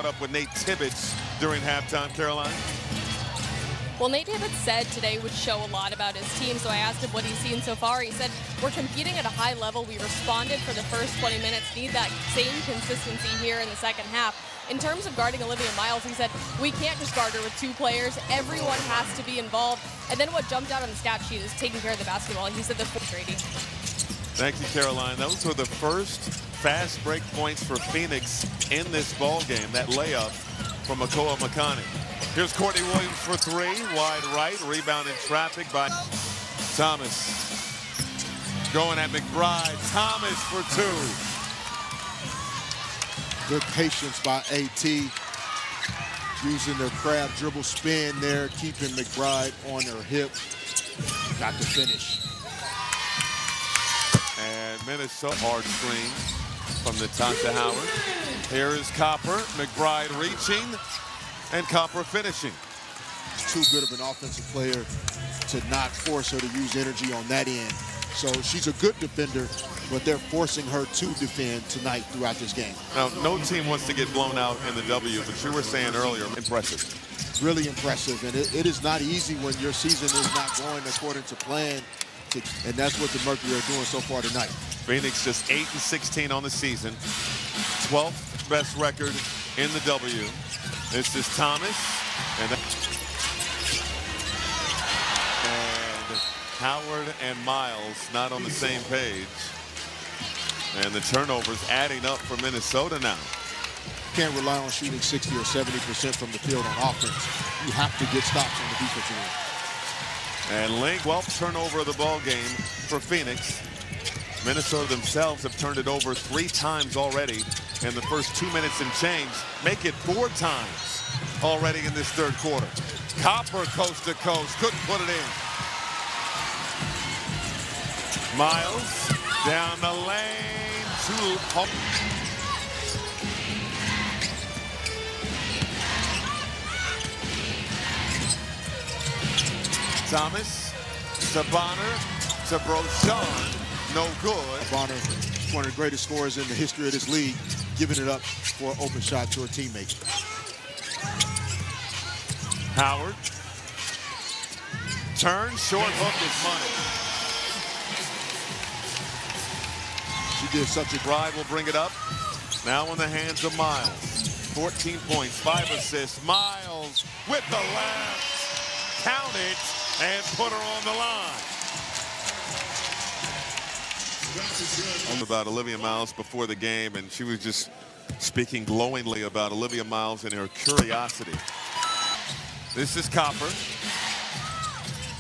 up with Nate Tibbetts during halftime, Caroline. Well, Nate Tibbetts said today would show a lot about his team, so I asked him what he's seen so far. He said, we're competing at a high level. We responded for the first 20 minutes. Need that same consistency here in the second half. In terms of guarding Olivia Miles, he said, we can't just guard her with two players. Everyone has to be involved. And then what jumped out on the stat sheet is taking care of the basketball. He said the Brady. Thank you, Caroline. Those were the first fast break points for Phoenix in this ball game. That layup from Akoa Makani. Here's Courtney Williams for three, wide right, rebound in traffic by Thomas. Going at McBride, Thomas for two. Good patience by AT, using their crab dribble spin there, keeping McBride on her hip. Got to finish. And Minnesota hard screen from Natasha Howard. Here is Copper, McBride reaching, and Copper finishing. Too good of an offensive player to not force her to use energy on that end. So she's a good defender, but they're forcing her to defend tonight throughout this game. Now, no team wants to get blown out in the W, but you were saying earlier, impressive. Really impressive, and it is not easy when your season is not going according to plan, and that's what the Mercury are doing so far tonight. Phoenix just 8-16 on the season, 12th best record in the W. This is Thomas, and Howard and Miles not on the same page. And the turnovers adding up for Minnesota now. Can't rely on shooting 60 or 70% from the field on offense. You have to get stops on the defensive end. And Lynx, 12th turnover of the ball game for Phoenix. Minnesota themselves have turned it over 3 times already in the first 2 minutes and change. Make it 4 times already in this third quarter. Copper coast to coast, couldn't put it in. Miles down the lane to Thomas to Bonner to Brochon. No good. Bonner, one of the greatest scorers in the history of this league, giving it up for an open shot to a teammate. Howard. Turn, short hook is money. She did such a drive, will bring it up. Now in the hands of Miles. 14 points, 5 assists. Miles with the left. Count it and put her on the line. About Olivia Miles before the game, and she was just speaking glowingly about Olivia Miles and her curiosity. This is Copper.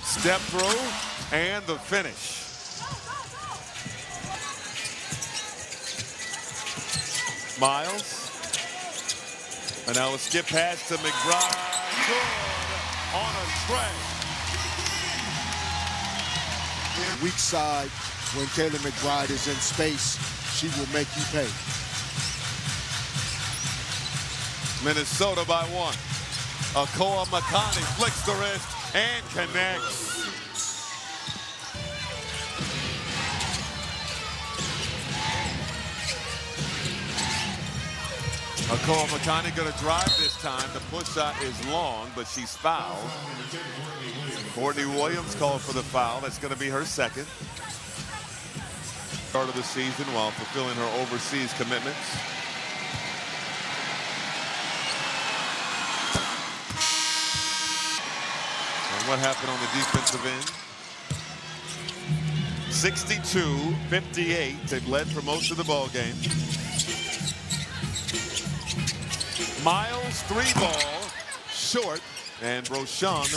Step through and the finish. Miles. And now a skip pass to McBride. Good on a tray. Weak side, when Kayla McBride is in space, she will make you pay. Minnesota by 1. Akoa Makani flicks the wrist and connects. Akoa Makani going to drive this time. The push shot is long, but she's fouled. Courtney Williams called for the foul. That's going to be her second. Start of the season while fulfilling her overseas commitments. And what happened on the defensive end? 62-58. They've led for most of the ball game. Miles, 3-ball, short, and Brochon.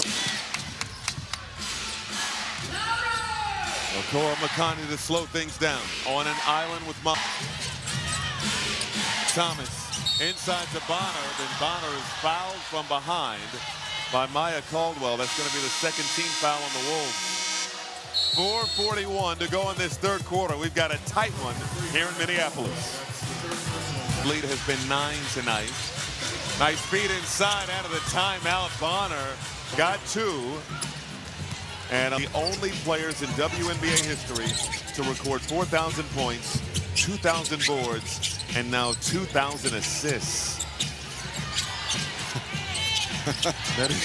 Akoa Makani to slow things down on an island with Miles. Thomas inside to Bonner, then Bonner is fouled from behind by Maya Caldwell. That's going to be the second team foul on the Wolves. 4:41 to go in this third quarter. We've got a tight one here in Minneapolis. Lead has been 9 tonight. Nice feed inside out of the timeout. Bonner got 2. And the only players in WNBA history to record 4,000 points, 2,000 boards, and now 2,000 assists. That is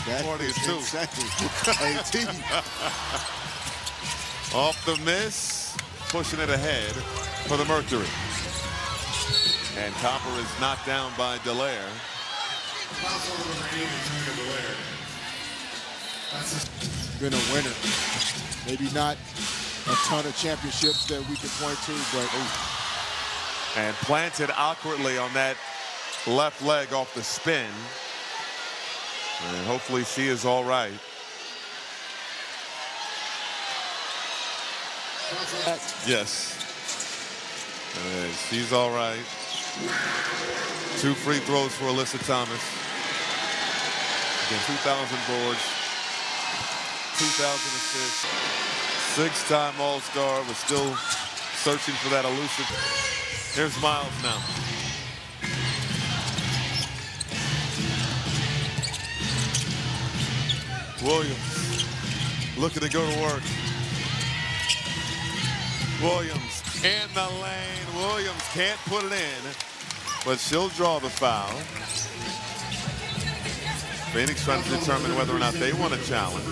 That 42. insane. 18. Off the miss, pushing it ahead for the Mercury. And Copper is knocked down by Dallaire. Been a winner. Maybe not a ton of championships that we can point to, but And planted awkwardly on that left leg off the spin. And hopefully she is all right. Yes. She's all right. 2 free throws for Alyssa Thomas. Again, 2,000 boards, 2,000 assists. 6-time All-Star, was still searching for that elusive. Here's Miles now. Williams looking to go to work. Williams in the lane. Williams can't put it in, but she'll draw the foul. Phoenix trying to determine whether or not they want to challenge.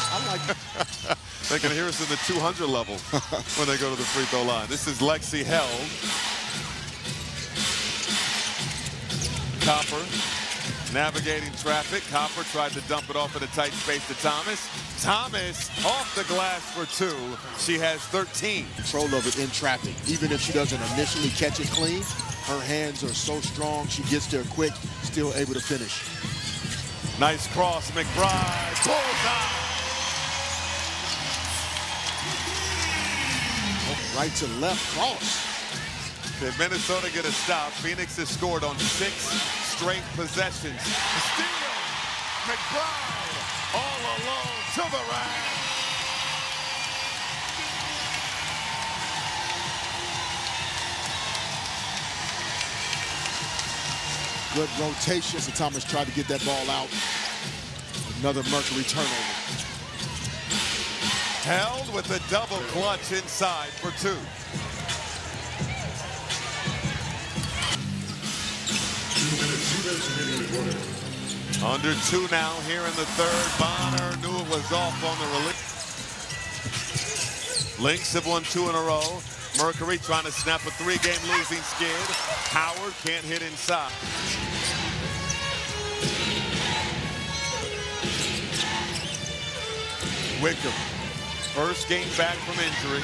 I like it. They can hear us in the 200 level when they go to the free throw line. This is Lexi held. Copper navigating traffic. Copper tried to dump it off in a tight space to Thomas. Thomas off the glass for 2. She has 13. Control of it in traffic. Even if she doesn't initially catch it clean, her hands are so strong. She gets there quick, still able to finish. Nice cross, McBride. Bullseye. Right to left cross. Did Minnesota get a stop? Phoenix has scored on 6 straight possessions. Steal! McBride all alone to the rack. Good rotation. So Thomas tried to get that ball out. Another Mercury turnover. Held with a double clutch inside for 2. Under 2 now here in the third. Bonner knew it was off on the release. Lynx have won 2 in a row. Mercury trying to snap a 3-game losing skid. Howard can't hit inside. Wickham, first game back from injury.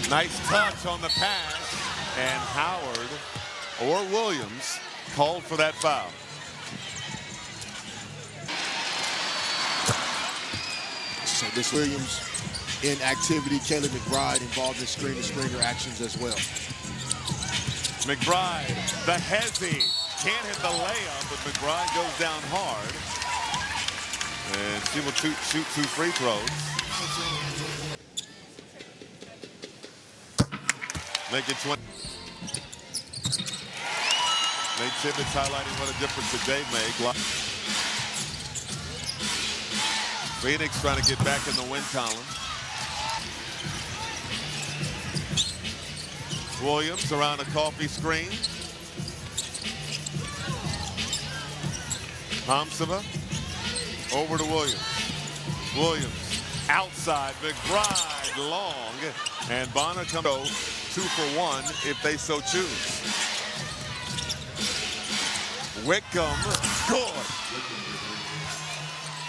Nice touch on the pass. And Howard or Williams called for that foul. So this Williams in activity. Kayla McBride involved in screen-to-screener actions as well. McBride, the hezzy, can't hit the layup, but McBride goes down hard. And she will shoot 2 free throws. Make it 20. Nate Tibbetts highlighting what a difference that they make. Phoenix trying to get back in the win column. Williams around a coffee screen. Hamsova over to Williams. Williams outside. McBride long. And Bonner comes 2 for 1 if they so choose. Wickham good.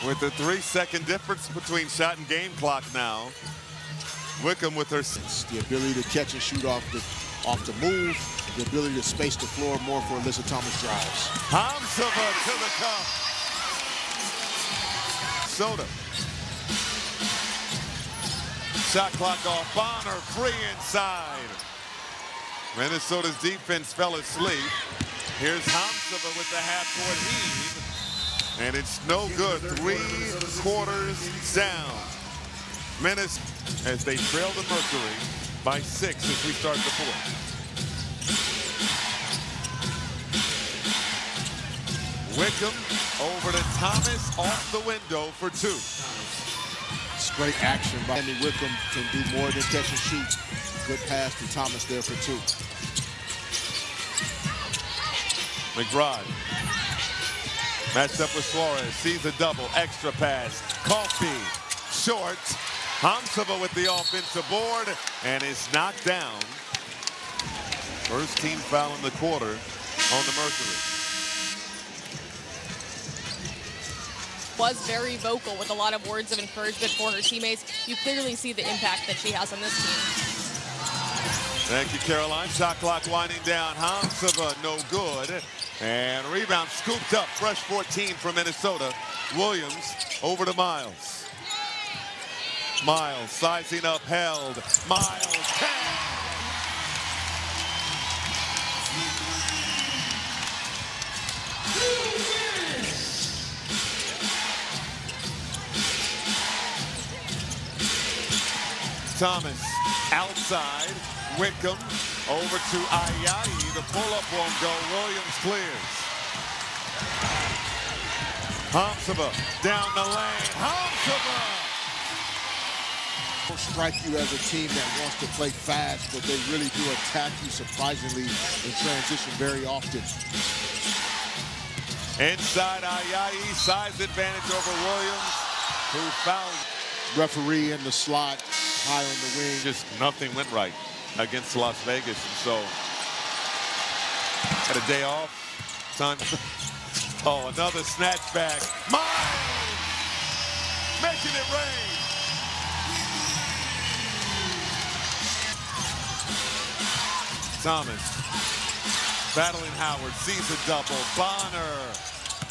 With the 3-second difference between shot and game clock now. Wickham with her. The ability to catch and shoot off the move. The ability to space the floor more for Alyssa Thomas drives. Hamsova to the cup. Soda. Shot clock off. Bonner free inside. Minnesota's defense fell asleep. Here's Hamsova with the half-court heave. And it's no good. 3 quarters down. Minnesota as they trail the Mercury by 6 as we start the 4th. Wickham over to Thomas, off the window for two. It's great action by Andy Wickham. Can do more than catch and shoot. Good pass to Thomas there for two. McBride matched up with Suarez, sees a double, extra pass. Coffee, short. Hamsova with the offensive board and is knocked down. First team foul in the quarter on the Mercury. Was very vocal with a lot of words of encouragement for her teammates. You clearly see the impact that she has on this team. Thank you, Caroline. Shot clock winding down. Hamsova, no good. And rebound scooped up. Fresh 14 from Minnesota. Williams over to Miles. Miles sizing up, held. Miles, 10. Thomas outside. Wickham over to Ayayi. The pull-up won't go. Williams clears. Hamsova down the lane. Hamsova! Strike you as a team that wants to play fast, but they really do attack you surprisingly in transition very often. Inside Ayayi, size advantage over Williams, who fouled. Referee in the slot, high on the wing. Just nothing went right against Las Vegas, and so had a day off. Time. Oh, another snatch back. Miles making it rain. Thomas battling Howard, sees a double. Bonner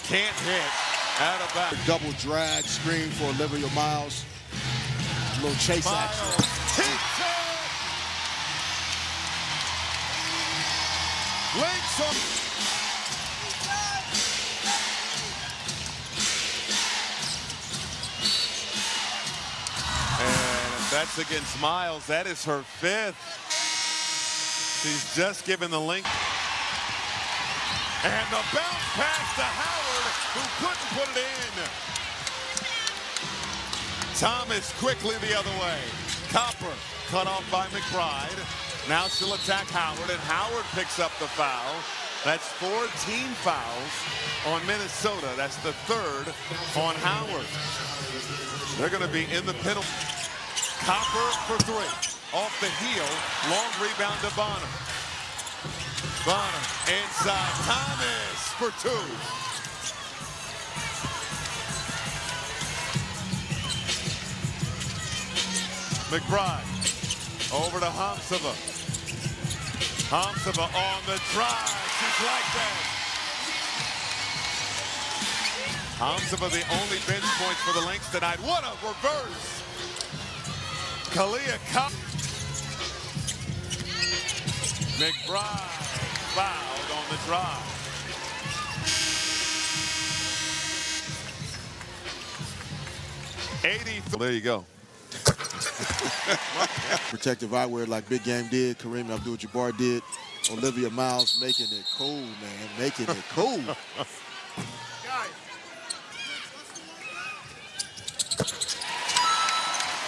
can't hit. Out of bounds. Double drag screen for Olivia Miles. A little chase action. Lynx on. And if that's against Miles, that is her fifth. She's just given the link. And the bounce pass to Howard, who couldn't put it in. Thomas quickly the other way. Copper cut off by McBride. Now she'll attack Howard, and Howard picks up the foul. That's 4 team fouls on Minnesota. That's the third on Howard. They're going to be in the penalty. Copper for 3. Off the heel, long rebound to Bonner. Bonner inside, Thomas for 2. McBride over to Hamsova. Hamsova on the drive, just like that. Hamsova the only bench points for the Lynx tonight. What a reverse! Kalia Cup. McBride fouled on the drive. There you go. Protective eyewear like Big Game did, Kareem Abdul-Jabbar did. Olivia Miles making it cool, man, making it cool.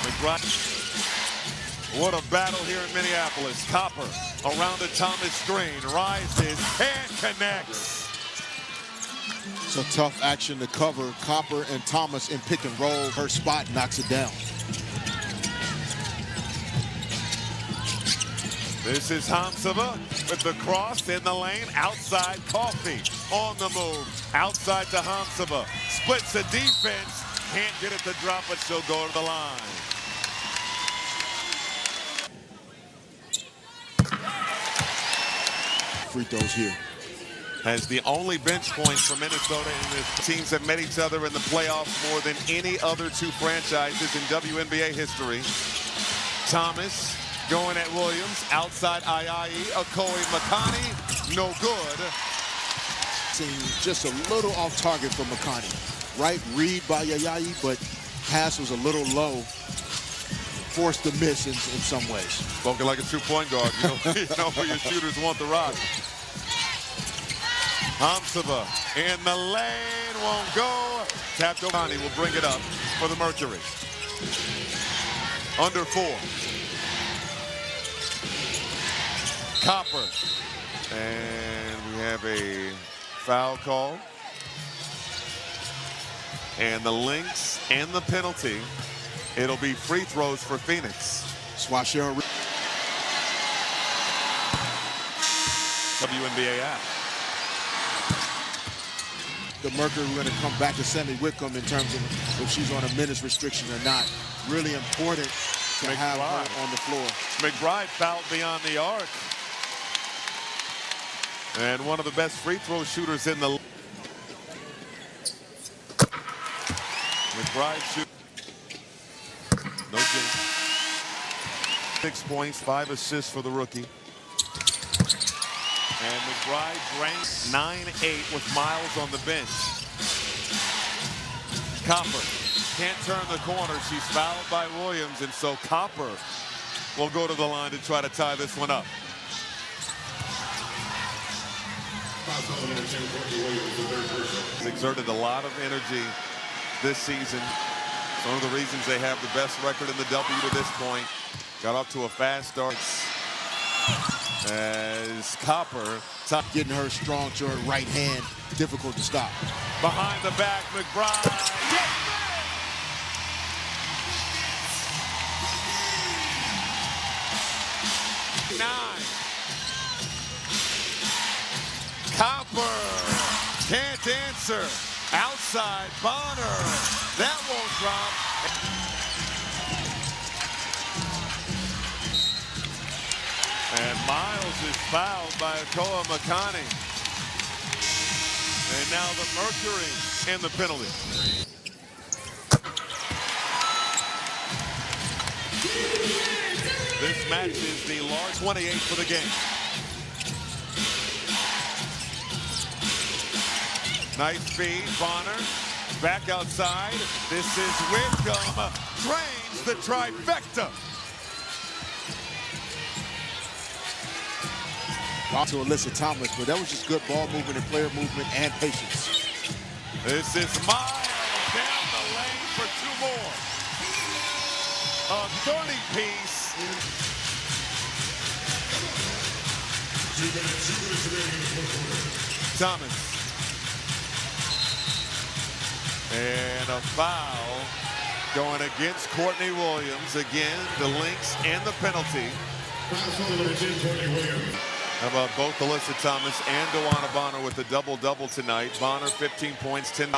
McBride. What a battle here in Minneapolis. Copper around the Thomas screen, rises and connects. It's a tough action to cover. Copper and Thomas in pick and roll. Her spot knocks it down. This is Hamsova with the cross in the lane. Outside, Coffee on the move. Outside to Hamsova. Splits the defense. Can't get it to drop, but she'll go to the line. Free throws here. Has the only bench points for Minnesota in this. Teams have met each other in the playoffs more than any other 2 franchises in WNBA history. Thomas going at Williams. Outside Ayayi. Okoye Makani. No good. Just a little off target for Makani. Right read by Ayayi, but pass was a little low. Forced to miss in some ways. Spoken like a true point guard. You know where your shooters want the rock. Hamsaba in the lane, won't go. Tapped over. Will bring it up for the Mercury. Under 4. Copper. And we have a foul call. And the Lynx and the penalty. It'll be free throws for Phoenix. Swasher. WNBA app. The Mercury are going to come back to Sammy Whitcomb in terms of if she's on a minutes restriction or not. Really important to have her on the floor. McBride fouled beyond the arc. And one of the best free throw shooters in the league. McBride shoots. No game. 6 points, 5 assists for the rookie. And McBride ranks 9-8 with Miles on the bench. Copper can't turn the corner. She's fouled by Williams, and so Copper will go to the line to try to tie this one up. He's exerted a lot of energy this season. One of the reasons they have the best record in the W to this point. Got off to a fast start. As Copper getting her strong to her right hand, difficult to stop. Behind the back, McBride. Yes! 9. Copper can't answer. Outside, Bonner. That won't drop. And Miles is fouled by Akoa Makani. And now the Mercury in the penalty. This match is the large 28 for the game. Nice feed, Bonner. Back outside. This is Whitcomb. Drains the trifecta. To Alyssa Thomas, but that was just good ball movement and player movement and patience. This is Miles down the lane for 2 more. A 30-piece. Thomas. And a foul going against Courtney Williams. Again, the Lynx and the penalty. How about both Alyssa Thomas and Dewana Bonner with a double-double tonight. Bonner 15 points, 10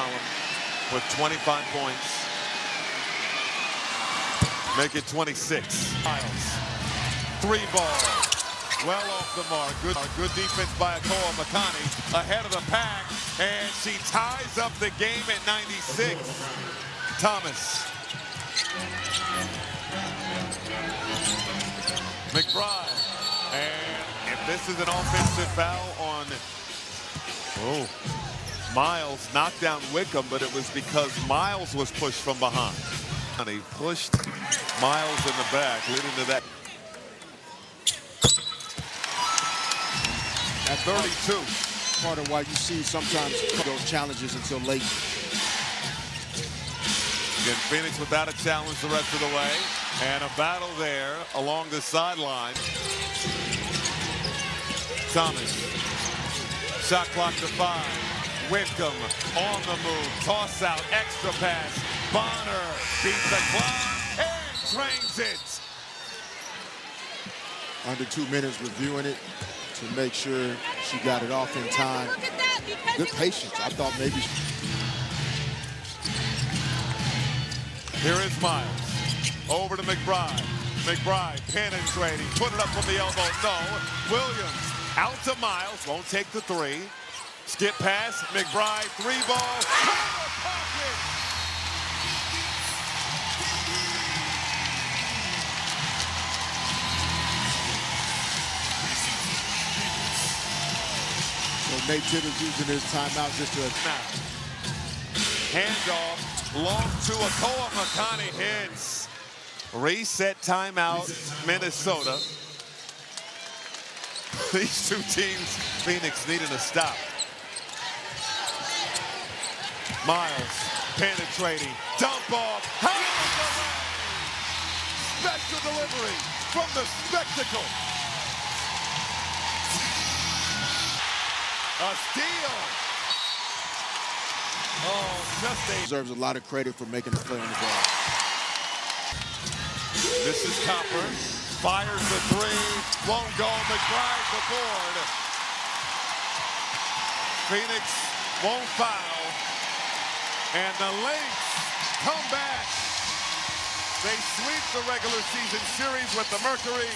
with 25 points. Make it 26. Miles. 3 ball. Well off the mark. Good defense by Akoa Makani. Ahead of the pack. And she ties up the game at 96. Thomas. McBride. And if this is an offensive foul on Miles, knocked down Whitcomb, but it was because Miles was pushed from behind. And he pushed Miles in the back, leading to that. At 32. Part of why you see sometimes those challenges until late. Again, Phoenix without a challenge the rest of the way. And a battle there along the sideline. Thomas. Shot clock to 5. Whitcomb on the move. Toss out. Extra pass. Bonner beats the clock and drains it. Under 2 minutes reviewing it to make sure she got it off in time. Good patience. I thought maybe. Here is Miles. Over to McBride. McBride penetrating. Put it up from the elbow. No. Williams out to Miles. Won't take the 3. Skip pass. McBride. 3 ball. Pocket. So Nate Tibbetts using his timeout just to handoff long to Akoa Makani hits. Reset timeout, Minnesota. These 2 teams, Phoenix needing a stop. Miles penetrating, dump off, hammers away. Special delivery from the spectacle. A steal. Oh, just a... Deserves a lot of credit for making the play on the ball. This is Copper. Fires the three. Won't go. McBride the board. Phoenix won't foul. And the Lynx come back. They sweep the regular season series with the Mercury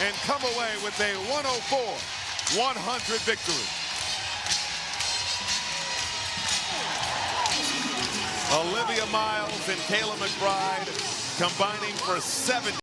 and come away with a 104-100 victory. Olivia Miles and Kayla McBride combining for 7.